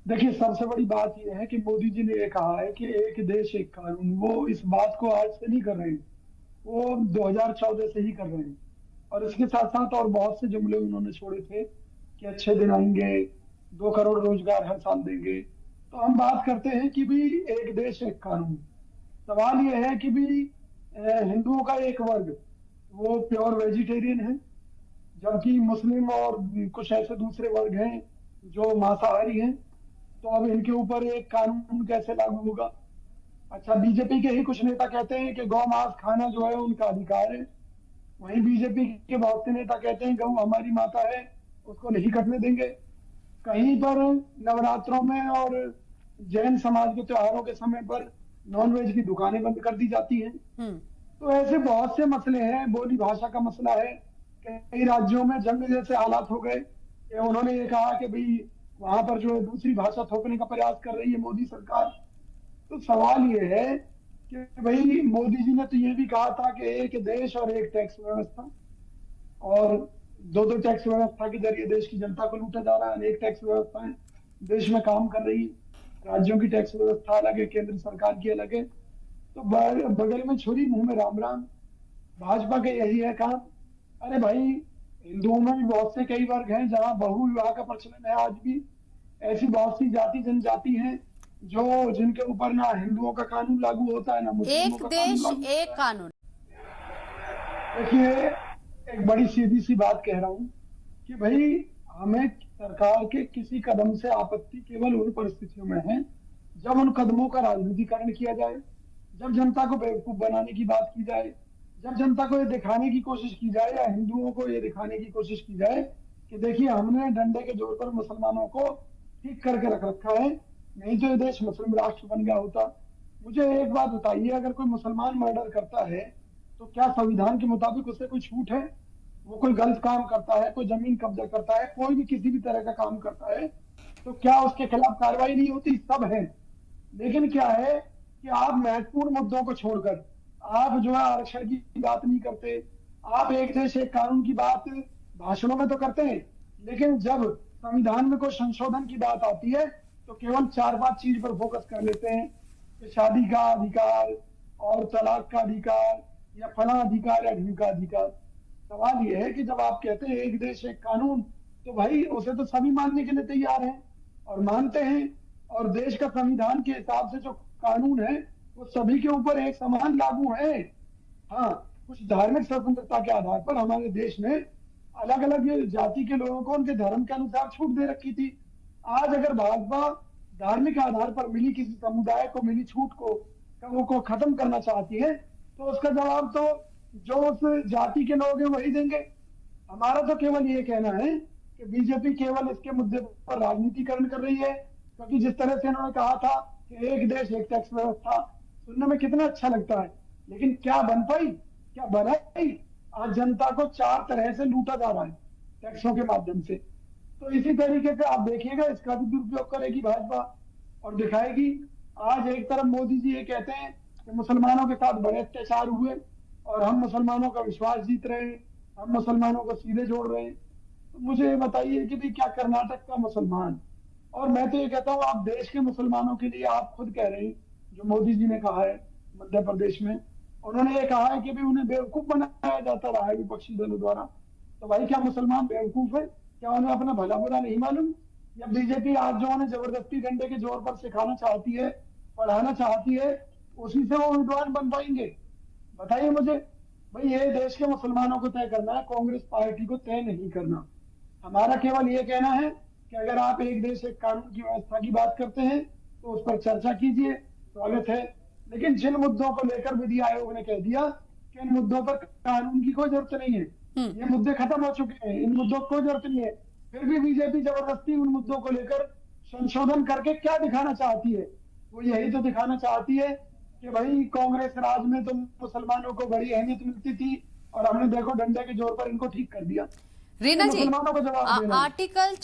देखिए, सबसे बड़ी बात यह है कि मोदी जी ने ये कहा है कि एक देश एक कानून। वो इस बात को आज से नहीं कर रहे हैं, वो 2014 से ही कर रहे हैं। और इसके साथ साथ और बहुत से जुमले उन्होंने छोड़े थे कि अच्छे दिन आएंगे, 2 करोड़ रोजगार हर साल देंगे। तो हम बात करते हैं कि भी एक देश एक कानून। सवाल यह है कि भी हिंदुओं का एक वर्ग वो प्योर वेजिटेरियन है, जबकि मुस्लिम और कुछ ऐसे दूसरे वर्ग हैं जो मांसाहारी हैं। तो अब इनके ऊपर एक कानून कैसे लागू होगा? अच्छा, बीजेपी के ही कुछ नेता कहते हैं कि गौ मांस खाना जो है उनका अधिकार है। वहीं बीजेपी के बहुत से नेता कहते हैं गौ हमारी माता है, उसको नहीं कटने देंगे। कहीं पर नवरात्रों में और जैन समाज के त्योहारों के समय पर नॉनवेज की दुकानें बंद कर दी जाती हैं। तो ऐसे बहुत से मसले हैं। बोली भाषा का मसला है। कई राज्यों में जंग जैसे हालात हो गए कि उन्होंने ये कहा कि भाई वहां पर जो है दूसरी भाषा थोपने का प्रयास कर रही है मोदी सरकार। तो सवाल ये है कि भाई मोदी जी ने तो ये भी कहा था कि एक देश और एक टैक्स व्यवस्था, और दो दो टैक्स व्यवस्था के जरिए देश की जनता को लूटा जा रहा है। अनेक टैक्स व्यवस्थाएं देश में काम कर रही है। राज्यों की टैक्स व्यवस्था अलग है, केंद्र सरकार की अलग है। तो बगल में छुरी मुंह में राम राम। भाजपा का यही है काम। अरे भाई, हिंदुओं में भी बहुत से कई वर्ग हैं जहां बहु विवाह का प्रचलन है आज भी। ऐसी बहुत सी जाति जनजाति हैं जो जिनके ऊपर ना हिंदुओं का कानून लागू होता है ना मुस्लिमों एक का कानून देश लागू एक होता है। कानून। देखिए, एक बड़ी सीधी सी बात कह रहा हूं कि भाई हमें सरकार के किसी कदम से आपत्ति केवल उन परिस्थितियों में है जब उन कदमों का राजनीतिकरण किया जाए, जब जनता को बेवकूफ बनाने की बात की जाए, जब जनता को ये दिखाने की कोशिश की जाए या हिंदुओं को ये दिखाने की कोशिश की जाए कि देखिए हमने डंडे के जोर पर मुसलमानों को ठीक करके रख रखा है, नहीं तो ये देश मुस्लिम राष्ट्र बन गया होता। मुझे एक बात बताइए, अगर कोई मुसलमान मर्डर करता है तो क्या संविधान के मुताबिक उसे कोई छूट है? वो कोई गलत काम करता है, कोई जमीन कब्जा करता है, कोई भी किसी भी तरह का काम करता है, तो क्या उसके खिलाफ कार्रवाई नहीं होती? सब है। लेकिन क्या है कि आप महत्वपूर्ण मुद्दों को छोड़कर आप जो है आरक्षण की बात नहीं करते। आप एक देश एक कानून की बात भाषणों में तो करते हैं, लेकिन जब संविधान में कोई संशोधन की बात आती है तो केवल 4-5 चीज पर फोकस कर लेते हैं कि शादी का अधिकार और तलाक का अधिकार या फला अधिकार या ढीम का अधिकार। सवाल यह है कि जब आप कहते हैं एक देश एक कानून, तो भाई उसे तो सभी मानने के लिए तैयार हैं और मानते हैं। और देश का संविधान के हिसाब से जो कानून है वो सभी के ऊपर एक समान लागू है। हाँ, कुछ धार्मिक स्वतंत्रता के आधार पर हमारे देश में अलग अलग जाति के लोगों को उनके धर्म के अनुसार छूट दे रखी थी। आज अगर भाजपा धार्मिक आधार पर मिली किसी समुदाय को मिली छूट को खत्म करना चाहती है, तो उसका जवाब तो जो उस जाति के लोग हैं वही देंगे। हमारा तो केवल ये कहना है कि बीजेपी केवल इसके मुद्दे पर राजनीतिकरण कर रही है, क्योंकि जिस तरह से इन्होंने कहा था कि एक देश एक टैक्स व्यवस्था, सुनने में कितना अच्छा लगता है, लेकिन क्या बन पाई? क्या बनाई? आज जनता को 4 तरह से लूटा जा रहा है टैक्सों के माध्यम से। तो इसी तरीके से आप देखिएगा इसका भी दुरुपयोग करेगी भाजपा और दिखाएगी। आज एक तरफ मोदी जी ये कहते हैं कि मुसलमानों के साथ बड़े अत्याचार हुए और हम मुसलमानों का विश्वास जीत रहे हैं, हम मुसलमानों को सीधे जोड़ रहे हैं। तो मुझे ये बताइए कि भाई क्या कर्नाटक का मुसलमान, और मैं तो ये कहता हूँ आप देश के मुसलमानों के लिए आप खुद कह रहे हैं, जो मोदी जी ने कहा है मध्य प्रदेश में, उन्होंने ये कहा है कि भाई उन्हें बेवकूफ बनाया जाता रहा है विपक्षी दलों द्वारा। तो भाई क्या मुसलमान बेवकूफ है? क्या उन्हें अपना भला बुरा नहीं मालूम? या बीजेपी आज जो उन्हें जबरदस्ती डंडे के जोर पर सिखाना चाहती है, पढ़ाना चाहती है, उसी से वो विद्वान बन पाएंगे? बताइए मुझे। भाई ये देश के मुसलमानों को तय करना है, कांग्रेस पार्टी को तय नहीं करना। हमारा केवल ये कहना है कि अगर आप एक देश एक कानून की व्यवस्था की बात करते हैं तो उस पर चर्चा कीजिए, स्वागत है। लेकिन जिन मुद्दों को लेकर विधि आयोग ने कह दिया कि इन मुद्दों पर कानून की कोई जरूरत नहीं है, ये मुद्दे खत्म हो चुके हैं, इन मुद्दों को कोई जरूरत नहीं है, फिर भी बीजेपी जबरदस्ती उन मुद्दों को लेकर संशोधन करके क्या दिखाना चाहती है? वो यही तो दिखाना चाहती है कि भाई कांग्रेस राज में तो मुसलमानों को बड़ी अहमियत मिलती थी और हमने देखो डंडे के जोर पर इनको ठीक कर दिया। रीना जी, मुसलमानों को जवाब देना। आर्टिकल